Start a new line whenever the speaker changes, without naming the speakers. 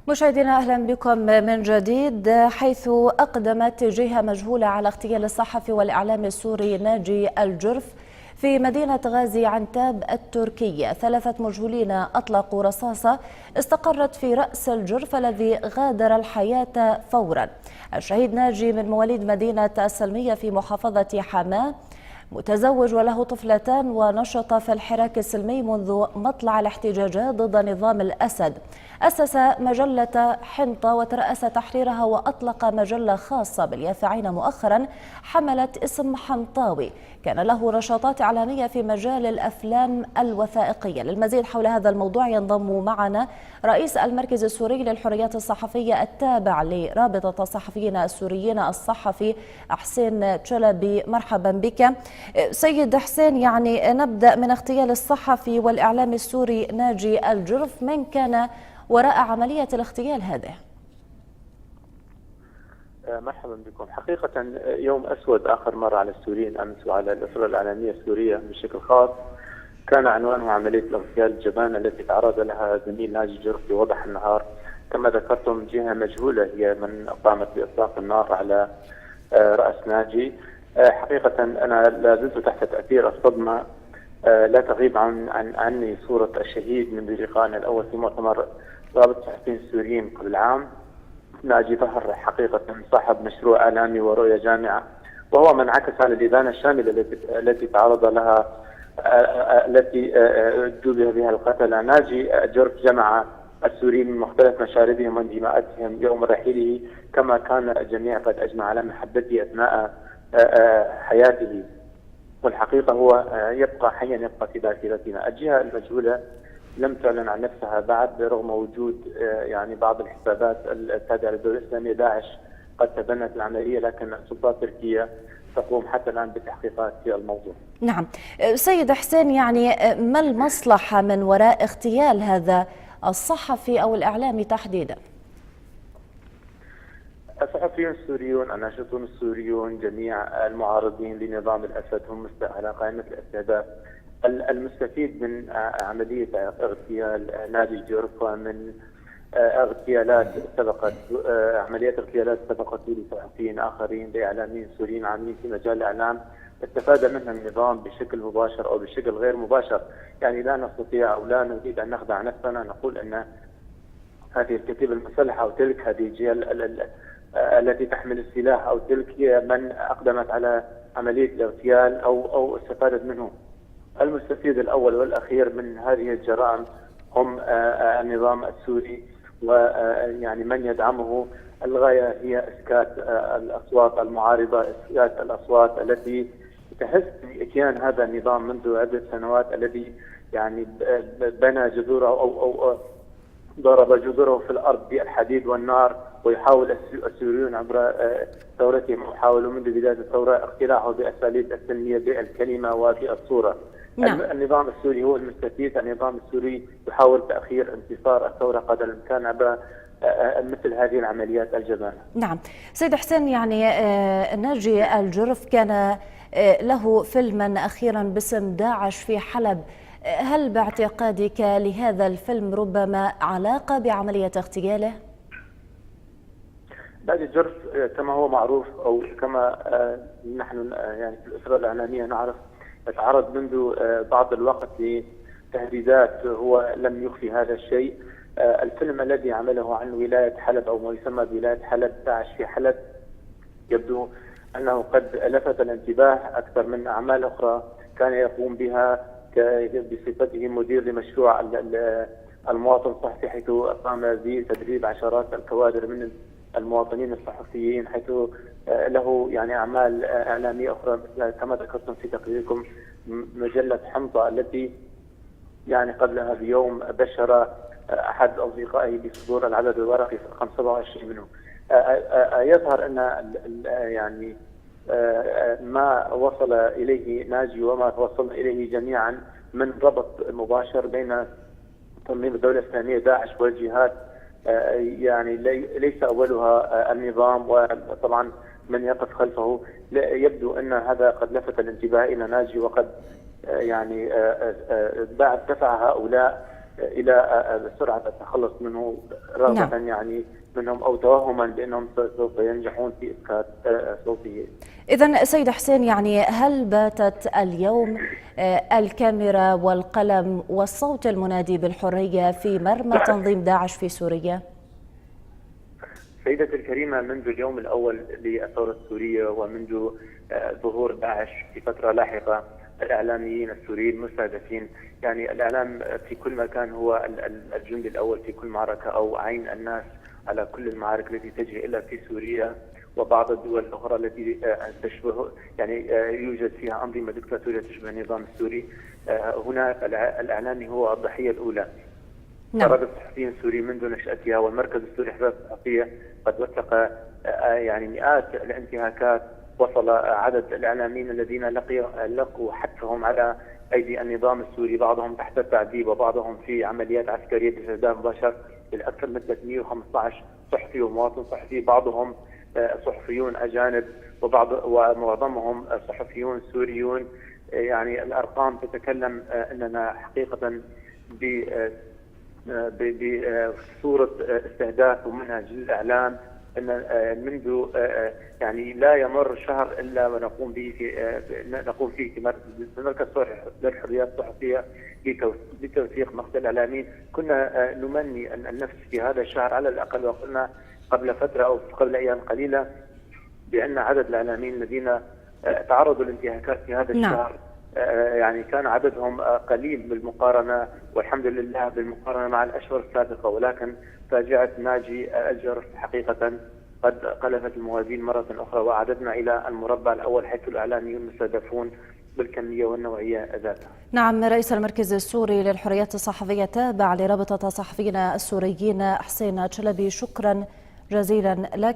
مشاهدينا أهلا بكم من جديد. حيث أقدمت جهة مجهولة على اغتيال الصحفي والإعلامي السوري ناجي الجرف في مدينة غازي عنتاب التركية. 3 مجهولين أطلقوا رصاصة استقرت في رأس الجرف الذي غادر الحياة فورا. الشهيد ناجي من مواليد مدينة السلمية في محافظة حماة، متزوج وله طفلتان، ونشط في الحراك السلمي منذ مطلع الاحتجاجات ضد نظام الأسد. أسس مجلة حنطة وترأس تحريرها، وأطلق مجلة خاصة باليافعين مؤخرا حملت اسم حنطاوي. كان له نشاطات إعلامية في مجال الأفلام الوثائقية. للمزيد حول هذا الموضوع ينضم معنا رئيس المركز السوري للحريات الصحفية التابع لرابطة الصحفيين السوريين الصحفي حسين تشلبي. مرحبا بك سيد حسين. نبدأ من اغتيال الصحفي والإعلامي السوري ناجي الجرف. من كان وراء عملية الاغتيال هذه؟
مرحبا بكم. حقيقة يوم أسود آخر مرة على السوريين أمس وعلى الأسرة الإعلامية السورية بشكل خاص. كان عنوانه عملية الاغتيال الجبانة التي تعرض لها زميل ناجي الجرف في وضح النهار. كما ذكرتم، جهة مجهولة هي من قامت بإطلاق النار على رأس ناجي. حقيقة أنا لا زلت تحت تأثير الصدمة. لا تغيب عني صورة الشهيد منذ لقائنا الأول في مؤتمر رابطة الصحفيين السوريين قبل عام. ناجي ظهر حقيقة صاحب مشروع إعلامي ورؤية جامعة، وهو من عكس على الإبانة الشاملة التي تعرض لها التي جوبه بها القتلة. ناجي جرف جمع السوريين من مختلف مشاربهم وانتماءاتهم يوم رحيله، كما كان الجميع قد أجمع على محبته أثناء حياته، والحقيقة هو يبقى حيا، يبقى في ذاكرتنا. الجهة المجهولة لم تعلن عن نفسها بعد، رغم وجود بعض الحسابات التابعة للدولة الإسلامية داعش قد تبنت العملية، لكن السلطات التركية تقوم حتى الآن بالتحقيقات في الموضوع.
نعم سيد حسين، ما المصلحة من وراء اغتيال هذا الصحفي أو الإعلامي تحديدا؟
الصحفيون السوريون، الناشطون السوريون، جميع المعارضين لنظام الأسد هم على قائمة الاستهداف. المستفيد من عملية اغتيال ناجي الجرف ومن عمليات اغتيالات سبقت لصحفيين آخرين لإعلاميين سوريين عاملين في مجال الإعلام استفاد منها النظام بشكل مباشر أو بشكل غير مباشر. لا نستطيع أو لا نريد أن نخدع نفسنا نقول أن هذه الكتيبة المسلحة أو تلك هذه الجهة التي تحمل السلاح أو تلك هي من أقدمت على عملية الاغتيال أو استفادت منه. المستفيد الأول والأخير من هذه الجرائم هم النظام السوري، من يدعمه. الغاية هي إسكات الأصوات المعارضة، إسكات الأصوات التي تحس بإتيان هذا النظام منذ عدة سنوات، الذي بنى جذوره أو ضرب جذوره في الأرض بالحديد والنار، ويحاول السوريون عبر ثورتهم يحاولوا منذ بداية الثورة اقتلاعه بأساليب السلمية بالكلمة وبالصورة. نعم. النظام السوري هو المستفيد. النظام السوري يحاول تأخير انتصار الثورة قدر الإمكان عبر مثل هذه العمليات الجبانة.
نعم سيد حسين، ناجي الجرف كان له فيلما أخيرا باسم داعش في حلب. هل باعتقادك لهذا الفيلم ربما علاقة بعملية اغتياله؟
ناجي الجرف كما هو معروف أو كما نحن في الأسرة الإعلامية نعرف، يتعرض منذ بعض الوقت لتهديدات. هو لم يخفي هذا الشيء. الفيلم الذي عمله عن ولاية حلب أو ما يسمى بولاية حلب، داعش في حلب، يبدو أنه قد لفت الانتباه أكثر من أعمال أخرى كان يقوم بها بصفته مدير لمشروع المواطن الصحفي، حيث قام بتدريب عشرات الكوادر من المواطنين الصحفيين، حيث له أعمال إعلامية أخرى مثل كما ذكرتم في تقريركم مجلة حنطة التي قبلها بيوم بشر أحد أصدقائه بصدور العدد الورقي رقم 27 منه. يظهر أن ما وصل إليه ناجي وما توصلنا إليه جميعا من ربط مباشر بين تنظيم الدولة الإسلامية داعش والجهات، ليس أولها النظام وطبعا من يقف خلفه. يبدو أن هذا قد لفت الانتباه إلى ناجي، وقد بعد دفع هؤلاء إلى سرعة التخلص منه، رغبة
نعم.
يعني منهم أو توهما بأنهم سوف ينجحون في إسكات صوته.
إذن سيد حسين، يعني هل باتت اليوم الكاميرا والقلم والصوت المنادي بالحرية في مرمى تنظيم داعش في سوريا؟
سيدتي الكريمة، منذ اليوم الأول للثورة السورية ومنذ ظهور داعش في فترة لاحقة، الإعلاميين السوريين مستهدفين. يعني الإعلام في كل مكان هو الجندي الأول في كل معركة أو عين الناس على كل المعارك التي تجري إلا في سوريا وبعض الدول الأخرى التي تشبه يعني يوجد فيها أنظمة دكتاتورية تشبه النظام السوري. هنا الإعلامي هو الضحية الأولى.
نعم.
فرد الصحفيين السوري منذ نشأتها، والمركز السوري للحريات الصحفية قد وثق يعني مئات الانتهاكات. وصل عدد الإعلاميين الذين لقوا حتفهم على أيدي النظام السوري، بعضهم تحت التعذيب وبعضهم في عمليات عسكرية باستهداف بشر، بالأكثر من 315 صحفي ومواطن صحفي، بعضهم صحفيون أجانب ومعظمهم صحفيون سوريون. يعني الأرقام تتكلم أننا حقيقة بصورة استهداف ومنهج للإعلام، أن منذ يعني لا يمر شهر إلا ونقوم نقوم فيه في مركز للحريات الصحفية بتوثيق مقتل الإعلاميين. كنا نمني أن النفس في هذا الشهر على الأقل، وقلنا قبل فترة أو قبل أيام قليلة بأن عدد الإعلاميين الذين تعرضوا للانتهاكات في هذا الشهر يعني كان عددهم قليل بالمقارنة، والحمد لله بالمقارنة مع الأشهر السابقة. ولكن فاجعة ناجي الجرف حقيقة قد قلبت الموازين مرة أخرى، وعددنا إلى المربع الأول حيث الإعلاميون مستهدفون بالكمية والنوعية ذاتها.
نعم. رئيس المركز السوري للحريات الصحفية تابع لرابطة الصحفيين السوريين حسين شلبي، شكرا جزيلا لك.